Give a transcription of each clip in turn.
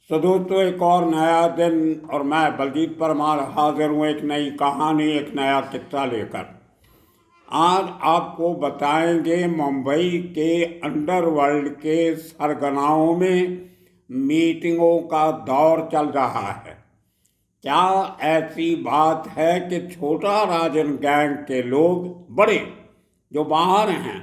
तो दोस्तों, एक और नया दिन और मैं बलजीत परमार हाजिर हूँ एक नई कहानी, एक नया किस्सा लेकर। आज आपको बताएंगे मुंबई के अंडरवर्ल्ड के सरगनाओं में मीटिंगों का दौर चल रहा है। क्या ऐसी बात है कि छोटा राजन गैंग के लोग बड़े जो बाहर हैं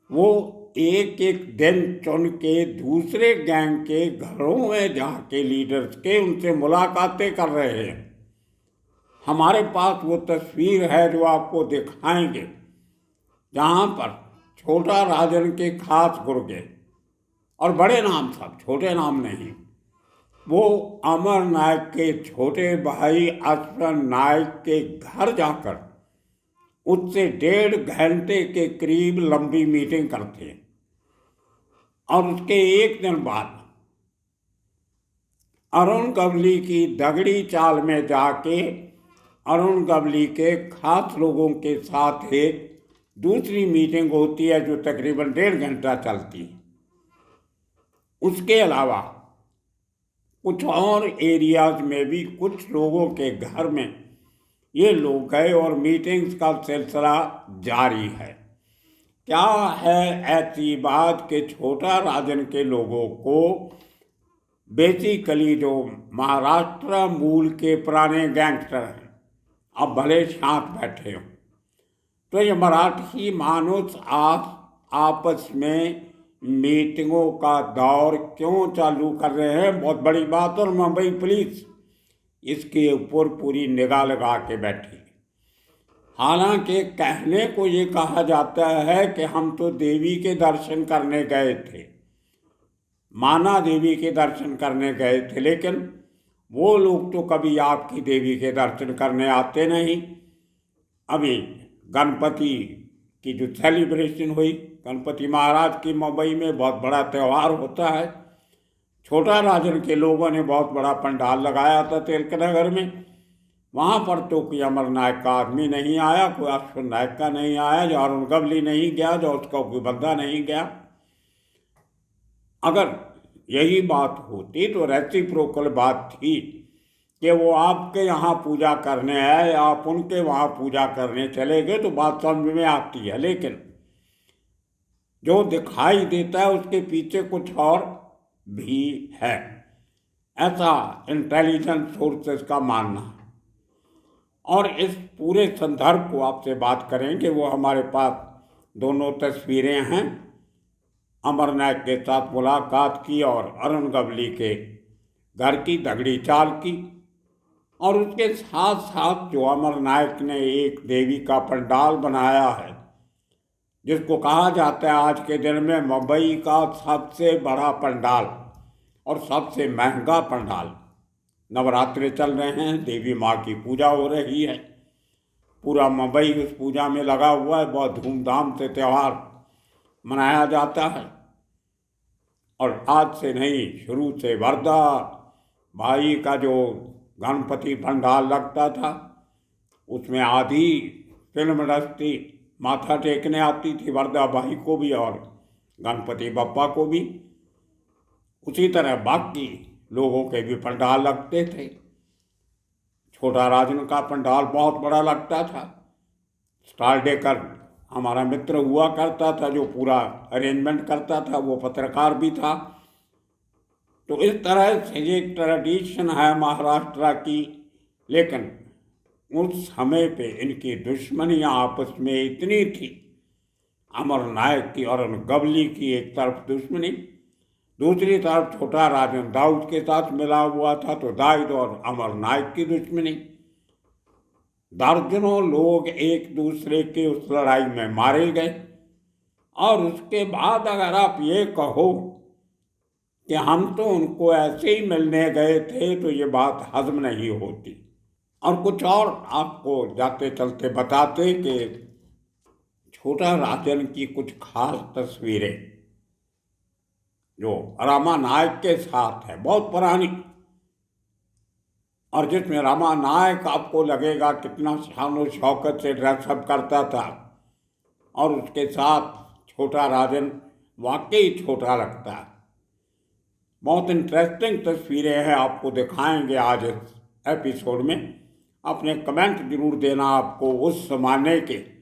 वो एक एक दिन चुन के दूसरे गैंग के घरों में जाके लीडर्स के उनसे मुलाकातें कर रहे हैं। हमारे पास वो तस्वीर है जो आपको दिखाएंगे, जहाँ पर छोटा राजन के खास गुर्गे और बड़े नाम, सब छोटे नाम नहीं, वो अमर नायक के छोटे भाई अश्वन नायक के घर जाकर उससे 1.5 घंटे के करीब लंबी मीटिंग करते हैं। और उसके एक दिन बाद अरुण गवली की दगड़ी चाल में जाके अरुण गवली के खास लोगों के साथ एक दूसरी मीटिंग होती है जो तकरीबन 1.5 घंटा चलती है। उसके अलावा कुछ और एरियाज में भी कुछ लोगों के घर में ये लोग गए और मीटिंग्स का सिलसिला जारी है। क्या है ऐसी बात कि छोटा राजन के लोगों को बेसिकली जो महाराष्ट्र मूल के पुराने गैंगस्टर हैं, अब भले शांत बैठे हों, तो ये मराठी मानुस आपस में मीटिंगों का दौर क्यों चालू कर रहे हैं, बहुत बड़ी बात। और मुंबई पुलिस इसके ऊपर पूरी निगाह लगा के बैठी। हालांकि कहने को ये कहा जाता है कि हम तो देवी के दर्शन करने गए थे, माना देवी के दर्शन करने गए थे, लेकिन वो लोग तो कभी आपकी देवी के दर्शन करने आते नहीं। अभी गणपति की जो सेलिब्रेशन हुई, गणपति महाराज की मुंबई में बहुत बड़ा त्यौहार होता है। छोटा राजन के लोगों ने बहुत बड़ा पंडाल लगाया था तिलक नगर में। वहाँ पर तो कोई अमर नायक का आदमी नहीं आया, कोई अश्वन नायक का नहीं आया, जो अरुण गवली नहीं गया, जो उसका कोई बंदा नहीं गया। अगर यही बात होती तो रेसिप्रोकल बात थी कि वो आपके यहाँ पूजा करने आए, आप उनके वहाँ पूजा करने चले गए, तो बात समझ में आती है। लेकिन जो दिखाई देता है उसके पीछे कुछ और भी है, ऐसा इंटेलिजेंस सोर्सेस का मानना है। और इस पूरे संदर्भ को आपसे बात करेंगे। वो हमारे पास दोनों तस्वीरें हैं, अमर नायक के साथ मुलाकात की और अरुण गवली के घर की दगड़ी चाल की। और उसके साथ साथ जो अमर नायक ने एक देवी का पंडाल बनाया है, जिसको कहा जाता है आज के दिन में मुंबई का सबसे बड़ा पंडाल और सबसे महंगा पंडाल। नवरात्रि चल रहे हैं, देवी माँ की पूजा हो रही है, पूरा मुंबई उस पूजा में लगा हुआ है, बहुत धूमधाम से त्यौहार मनाया जाता है। और आज से नहीं, शुरू से वर्धा भाई का जो गणपति पंडाल लगता था, उसमें आधी फिल्म इंडस्ट्री माथा टेकने आती थी, वर्धा भाई को भी और गणपति बप्पा को भी। उसी तरह बाकी लोगों के भी पंडाल लगते थे। छोटा राजन का पंडाल बहुत बड़ा लगता था। स्टारडेकर हमारा मित्र हुआ करता था जो पूरा अरेंजमेंट करता था, वो पत्रकार भी था। तो इस तरह से एक ट्रेडिशन है महाराष्ट्र की। लेकिन उस समय पे इनकी दुश्मनियाँ आपस में इतनी थी, अमर नायक की और गवली की एक तरफ दुश्मनी, दूसरी तरफ छोटा राजन दाऊद के साथ मिला हुआ था, तो दाऊद और अमर नायक की दुश्मनी। दर्जनों लोग एक दूसरे के उस लड़ाई में मारे गए। और उसके बाद अगर आप ये कहो कि हम तो उनको ऐसे ही मिलने गए थे, तो ये बात हजम नहीं होती। और कुछ और आपको जाते चलते बताते कि छोटा राजन की कुछ खास तस्वीरें जो रामा नायक के साथ है, बहुत पुरानी, और जिसमें रामा नायक आपको लगेगा कितना शान और शौकत से ड्रेसअप करता था, और उसके साथ छोटा राजन वाकई छोटा लगता है। बहुत इंटरेस्टिंग तस्वीरें हैं, आपको दिखाएंगे आज इस एपिसोड में। अपने कमेंट जरूर देना आपको उस ज़माने के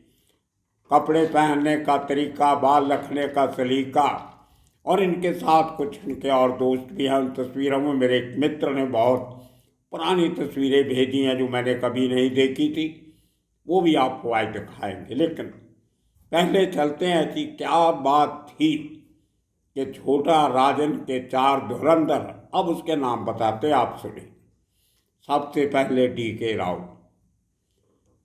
कपड़े पहनने का तरीका, बाल रखने का सलीका, और इनके साथ कुछ इनके और दोस्त भी हैं। उन तस्वीरों में मेरे एक मित्र ने बहुत पुरानी तस्वीरें भेजी हैं जो मैंने कभी नहीं देखी थी, वो भी आपको आज दिखाएंगे। लेकिन पहले चलते हैं कि क्या बात थी कि छोटा राजन के 4 धुरंधर, अब उसके नाम बताते आप सुनिए। सबसे पहले DK राव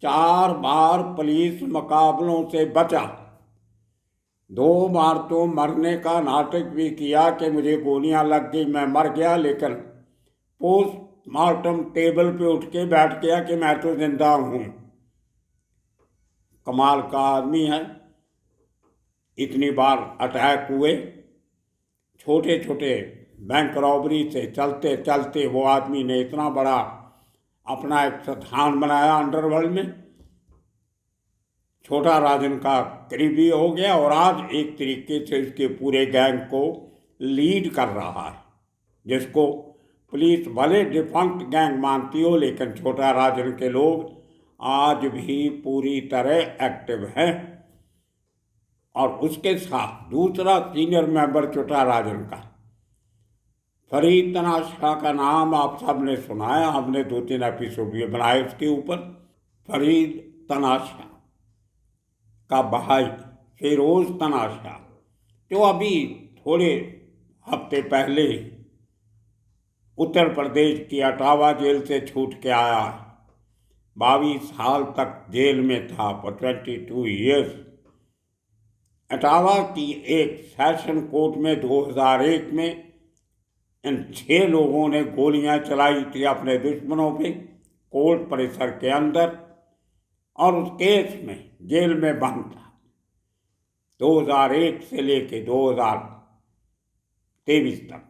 4 बार पुलिस मुकाबलों से बचा, 2 बार तो मरने का नाटक भी किया कि मुझे गोलियां लग गई, मैं मर गया, लेकिन पोस्टमार्टम टेबल पे उठ के बैठ गया कि मैं तो जिंदा हूं। कमाल का आदमी है। इतनी बार अटैक हुए, छोटे छोटे बैंक रॉबरी से चलते चलते वो आदमी ने इतना बड़ा अपना एक स्थान बनाया अंडरवर्ल्ड में। छोटा राजन का करीबी हो गया और आज एक तरीके से उसके पूरे गैंग को लीड कर रहा है, जिसको पुलिस भले डिफंक्ट गैंग मानती हो, लेकिन छोटा राजन के लोग आज भी पूरी तरह एक्टिव हैं। और उसके साथ दूसरा सीनियर मेंबर छोटा राजन का फरीद तनाशा का नाम आप सब ने सुना है, हमने 2-3 एपिसोड भी बनाए उसके ऊपर। फरीद तनाशा का भाई फिरोज तनाशा, जो अभी थोड़े हफ्ते पहले उत्तर प्रदेश की अटावा जेल से छूट के आया है। 22 साल तक जेल में था, for 22 ईयर्स। अटावा की एक सेशन कोर्ट में 2001 में इन 6 लोगों ने गोलियां चलाई थी अपने दुश्मनों पे कोर्ट परिसर के अंदर, और उस केस में जेल में बंद था। 2001 से लेके 2023 तक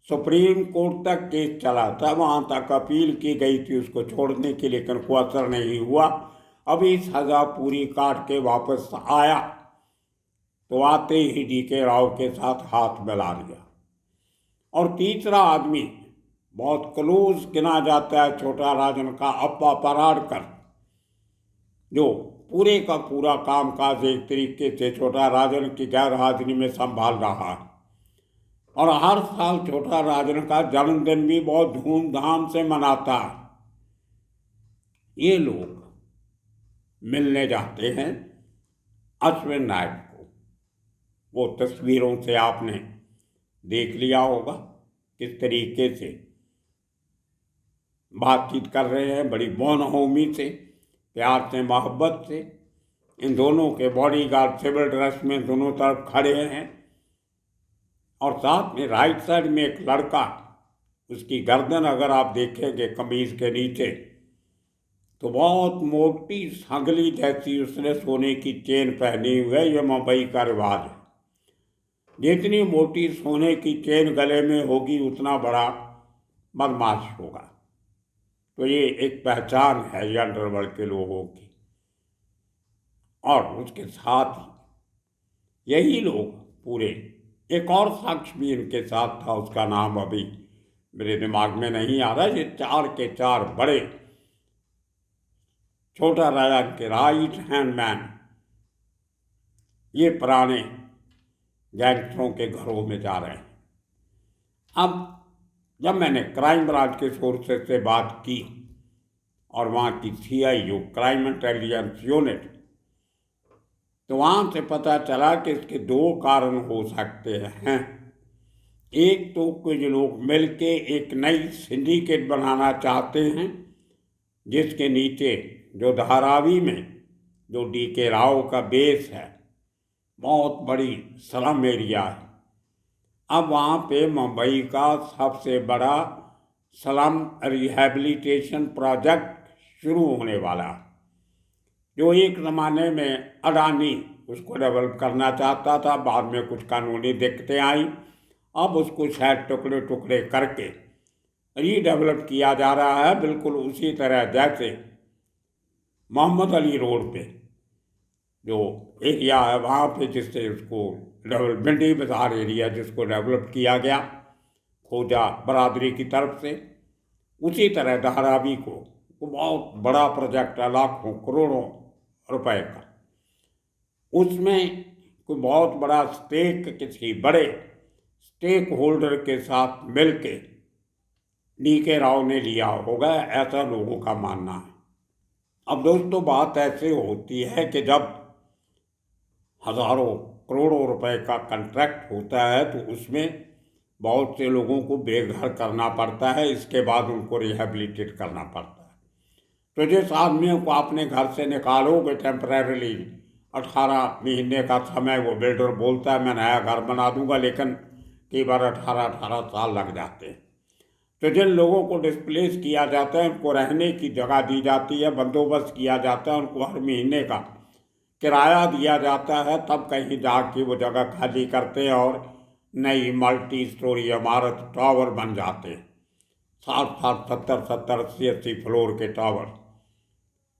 सुप्रीम कोर्ट तक केस चला था, वहाँ तक अपील की गई थी उसको छोड़ने की, लेकिन कोई असर नहीं हुआ। अभी सज़ा पूरी काट के वापस आया तो आते ही DK राव के साथ हाथ मिला लिया। और तीसरा आदमी बहुत क्लोज गिना जाता है छोटा राजन का, अप्पा पराड़कर, जो पूरे का पूरा कामकाज एक तरीके से छोटा राजन की गैर हाजिरी में संभाल रहा है। और हर साल छोटा राजन का जन्मदिन भी बहुत धूमधाम से मनाता है। ये लोग मिलने जाते हैं अश्विन नायक को। वो तस्वीरों से आपने देख लिया होगा किस तरीके से बातचीत कर रहे हैं, बड़ी बौनहोमी से, प्यार से, मोहब्बत से। इन दोनों के बॉडीगार्ड सिविल ड्रेस में दोनों तरफ खड़े हैं, और साथ में राइट साइड में एक लड़का, उसकी गर्दन अगर आप देखेंगे कमीज के नीचे तो बहुत मोटी संगली जैसी उसने सोने की चेन पहनी हुई है। यह मुंबई का रिवाज है, जितनी मोटी सोने की चेन गले में होगी उतना बड़ा बदमाश होगा। तो ये एक पहचान है ये अंडरवर्ल्ड के लोगों की। और उसके साथ ही यही लोग पूरे, एक और शख्स भी इनके साथ था, उसका नाम अभी मेरे दिमाग में नहीं आ रहा। ये 4 के 4 बड़े छोटा राजन के राइट हैंड मैन, ये पुराने गैंगस्टरों के घरों में जा रहे हैं। अब जब मैंने क्राइम ब्रांच के सोर्सेस से बात की और वहाँ की CIU क्राइम इंटेलिजेंस यूनिट, तो वहाँ से पता चला कि इसके 2 कारण हो सकते हैं। एक तो कुछ लोग मिलके एक नई सिंडिकेट बनाना चाहते हैं, जिसके नीचे जो धारावी में जो DK राव का बेस है, बहुत बड़ी स्लम एरिया है। अब वहाँ पे मुंबई का सबसे बड़ा स्लम रिहैबिलिटेशन प्रोजेक्ट शुरू होने वाला, जो एक ज़माने में अडानी उसको डेवलप करना चाहता था। बाद में कुछ कानूनी दिक्कतें आई, अब उसको शायद टुकड़े टुकड़े करके रीडेवलप किया जा रहा है, बिल्कुल उसी तरह जैसे मोहम्मद अली रोड पे जो एरिया है वहाँ पे, जिससे उसको डेवलप, भिंडी बाजार एरिया जिसको डेवलप किया गया, खोजा बरादरी की तरफ से। उसी तरह धारावी को बहुत बड़ा प्रोजेक्ट है, लाखों करोड़ों रुपए का। उसमें कोई बहुत बड़ा स्टेक किसी बड़े स्टेक होल्डर के साथ मिलके DK राव ने लिया होगा, ऐसा लोगों का मानना है। अब दोस्तों, बात ऐसे होती है कि जब हजारों करोड़ों रुपए का कॉन्ट्रैक्ट होता है तो उसमें बहुत से लोगों को बेघर करना पड़ता है, इसके बाद उनको रिहेबिलिटेट करना पड़ता है। तो जिस आदमियों को आपने घर से निकालोगे टेम्परेरली, 18 महीने का समय वो बिल्डर बोलता है मैं नया घर बना दूंगा, लेकिन कई बार 18 साल लग जाते हैं। तो जिन लोगों को डिस्प्लेस किया जाता है उनको रहने की जगह दी जाती है, बंदोबस्त किया जाता है, उनको हर महीने का किराया दिया जाता है, तब कहीं जाके वो जगह खाली करते हैं और नई मल्टी स्टोरी इमारत टावर बन जाते हैं, 60 70 80 फ्लोर के टावर।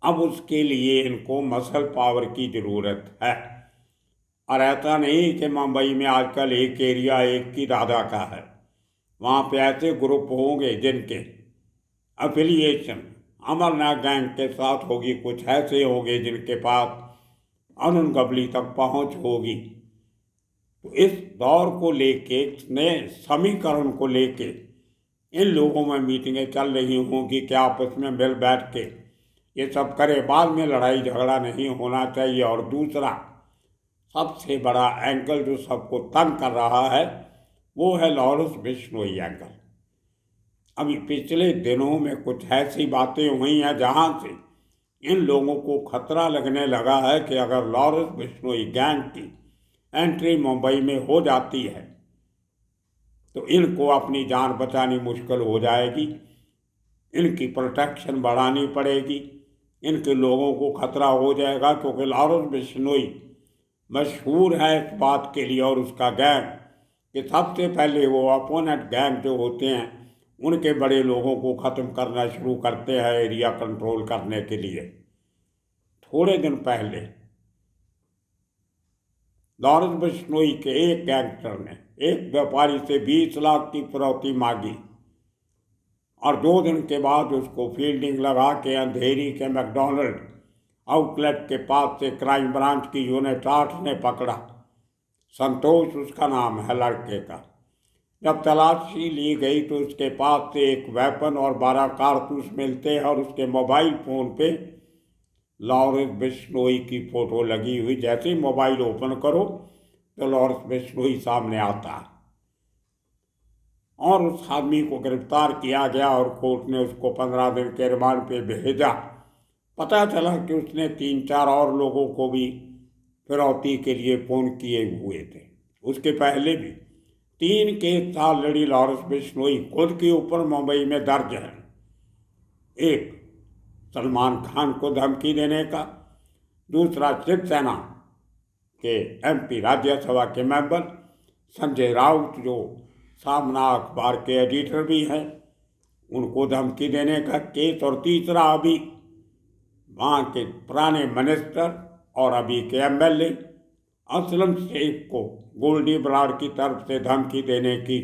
अब उसके लिए इनको मसल पावर की ज़रूरत है। और ऐसा नहीं कि मुंबई में आजकल एक एरिया एक की दादा का है, वहाँ पे ऐसे ग्रुप होंगे जिनके एफिलिएशन अमरनाथ गैंग के साथ होगी, कुछ ऐसे होंगे जिनके पास अरुण गबली तक पहुँच होगी। तो इस दौर को लेके, नए समीकरण को लेके इन लोगों में मीटिंगें चल रही होंगी कि आपस में मिल बैठ के ये सब करे, बाद में लड़ाई झगड़ा नहीं होना चाहिए। और दूसरा सबसे बड़ा एंगल जो सबको तंग कर रहा है वो है लॉरेंस बिश्नोई एंगल। अभी पिछले दिनों में कुछ ऐसी बातें हुई हैं जहाँ से इन लोगों को खतरा लगने लगा है कि अगर लॉरेंस बिश्नोई गैंग की एंट्री मुंबई में हो जाती है तो इनको अपनी जान बचानी मुश्किल हो जाएगी, इनकी प्रोटेक्शन बढ़ानी पड़ेगी, इनके लोगों को खतरा हो जाएगा। क्योंकि लॉरेंस बिश्नोई मशहूर है इस बात के लिए और उसका गैंग कि सबसे पहले वो अपोनेंट गैंग जो होते हैं उनके बड़े लोगों को ख़त्म करना शुरू करते हैं एरिया कंट्रोल करने के लिए। थोड़े दिन पहले लॉरेंस बिश्नोई के एक गैंगस्टर ने एक व्यापारी से 20 लाख की फिरौती मांगी और 2 दिन के बाद उसको फील्डिंग लगा के अंधेरी के मैकडॉनल्ड आउटलेट के पास से क्राइम ब्रांच की यूनिट 8 ने पकड़ा। संतोष उसका नाम है लड़के का। जब तलाशी ली गई तो उसके पास से एक वेपन और 12 कारतूस मिलते हैं और उसके मोबाइल फ़ोन पे लॉरेंस बिश्नोई की फ़ोटो लगी हुई। जैसे ही मोबाइल ओपन करो तो लॉरेंस बिश्नोई सामने आता है और उस आदमी को गिरफ्तार किया गया और कोर्ट ने उसको 15 दिन के रिमांड पे भेजा। पता चला कि उसने 3-4 और लोगों को भी फिरौती के लिए फ़ोन किए हुए थे। उसके पहले भी 3 केस ऑलरेडी लॉरेंस बिश्नोई खुद के ऊपर मुंबई में दर्ज है। एक सलमान खान को धमकी देने का, दूसरा शिवसेना के MP राज्यसभा के मेंबर संजय राउत जो सामना अखबार के एडिटर भी हैं उनको धमकी देने का केस, और तीसरा अभी वहाँ के पुराने मिनिस्टर और अभी के MLA असलम शेख को गोल्डी बराड़ की तरफ से धमकी देने की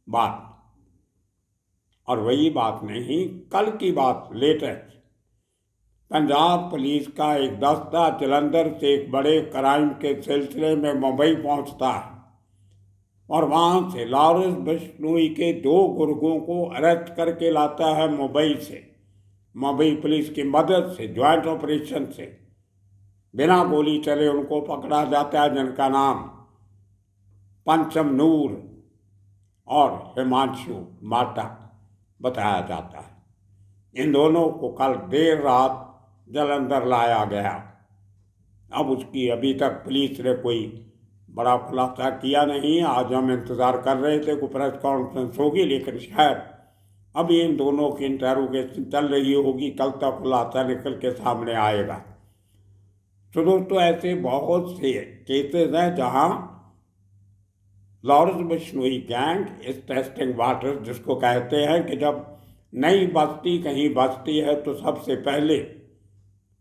बात। और वही बात नहीं, कल की बात लेटेस्ट, पंजाब पुलिस का एक दस्ता जलंधर से एक बड़े क्राइम के सिलसिले में मुंबई पहुंचता है और वहां से लॉरेंस बिश्नोई के 2 गुर्गों को अरेस्ट करके लाता है मुंबई से। मुंबई पुलिस की मदद से ज्वाइंट ऑपरेशन से बिना गोली चले उनको पकड़ा जाता है, जिनका नाम पंचम नूर और हिमांशु माटा बताया जाता है। इन दोनों को कल देर रात जलंधर लाया गया। अब उसकी अभी तक पुलिस ने कोई बड़ा खुलासा किया नहीं। आज हम इंतज़ार कर रहे थे कि प्रेस कॉन्फ्रेंस होगी, लेकिन शायद अभी इन दोनों की इंटरोगेशन चल रही होगी, कल तक खुलासा निकल के सामने आएगा। तो दोस्तों, ऐसे बहुत से केसेस हैं जहां लॉरेंस बिश्नोई गैंग इस टेस्टिंग वाटर जिसको कहते हैं कि जब नई बस्ती कहीं बसती है तो सबसे पहले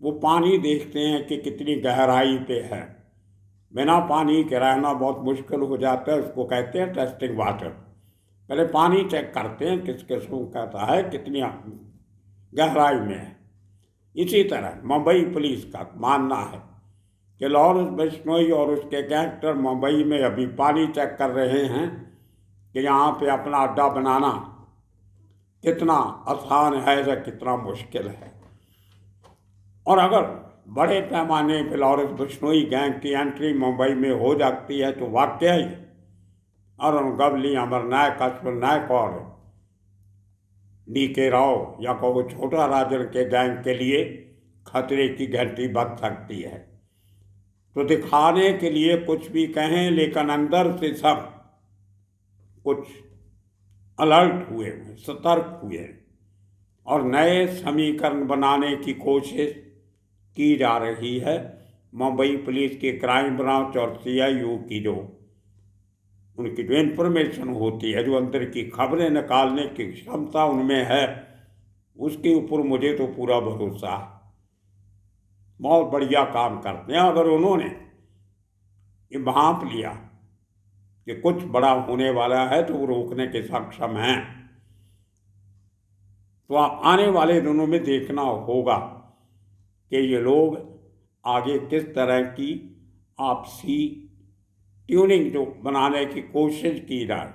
वो पानी देखते हैं कि कितनी गहराई पे है। बिना पानी के रहना बहुत मुश्किल हो जाता है, उसको कहते हैं टेस्टिंग वाटर। पहले पानी चेक करते हैं किस किस्म का है, कितनी गहराई में है। इसी तरह मुंबई पुलिस का मानना है कि लॉरेंस बिश्नोई और उसके गैंगस्टर मुंबई में अभी पानी चेक कर रहे हैं कि यहाँ पे अपना अड्डा बनाना कितना आसान है या कितना मुश्किल है। और अगर बड़े पैमाने पर लॉरेंस बिश्नोई गैंग की एंट्री मुंबई में हो जाती है तो वाकई ही अरुण गवली, अमर नायक, अश्विन नायक और DK राव या कहो छोटा राजन के गैंग के लिए खतरे की घंटी बज सकती है। तो दिखाने के लिए कुछ भी कहें, लेकिन अंदर से सब कुछ अलर्ट हुए, सतर्क हुए और नए समीकरण बनाने की कोशिश की जा रही है। मुंबई पुलिस की क्राइम ब्रांच और CIU की जो उनकी जो इन्फॉर्मेशन होती है, जो अंदर की खबरें निकालने की क्षमता उनमें है, उसके ऊपर मुझे तो पूरा भरोसा है। बहुत बढ़िया काम करते हैं। अगर उन्होंने ये भांप लिया कि कुछ बड़ा होने वाला है तो वो रोकने के सक्षम हैं। तो आने वाले दिनों में देखना होगा कि ये लोग आगे किस तरह की आपसी ट्यूनिंग जो बनाने की कोशिश की जाए,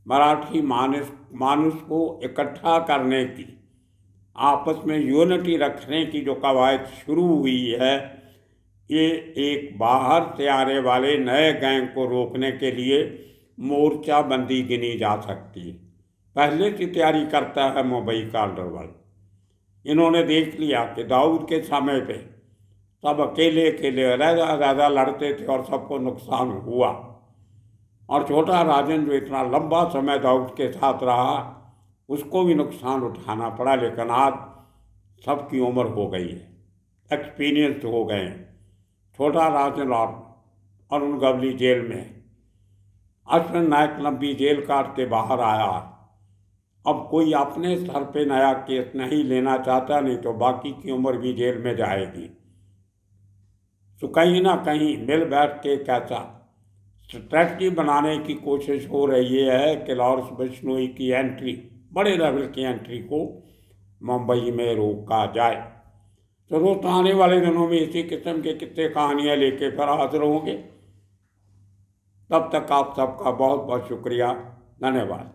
मराठी मानुष को इकट्ठा करने की, आपस में यूनिटी रखने की जो कवायद शुरू हुई है, ये एक बाहर से आने वाले नए गैंग को रोकने के लिए मोर्चाबंदी गिनी जा सकती है। पहले से तैयारी करता है मुंबई का अंडरवर्ल्ड। इन्होंने देख लिया कि दाऊद के समय पे सब अकेले अकेले ज़्यादा लड़ते थे और सबको नुकसान हुआ, और छोटा राजन जो इतना लंबा समय दाऊद के साथ रहा उसको भी नुकसान उठाना पड़ा। लेकिन आज सबकी उम्र हो गई है, एक्सपीरियंस हो गए हैं। छोटा राजन और अरुण गवली जेल में, अश्विन नायक लंबी जेल काट के बाहर आया। अब कोई अपने सर पे नया केस नहीं लेना चाहता, नहीं तो बाकी की उम्र भी जेल में जाएगी। तो कहीं ना कहीं मिल बैठ के कैसा स्ट्रैटजी बनाने की कोशिश हो रही है कि लॉरेंस बिश्नोई की एंट्री, बड़े लेवल की एंट्री को मुंबई में रोका जाए। तो दोस्तों आने वाले दिनों में इसी किस्म के कितने कहानियाँ लेके फिर हाजिर होंगे। तब तक आप सबका बहुत बहुत शुक्रिया, धन्यवाद।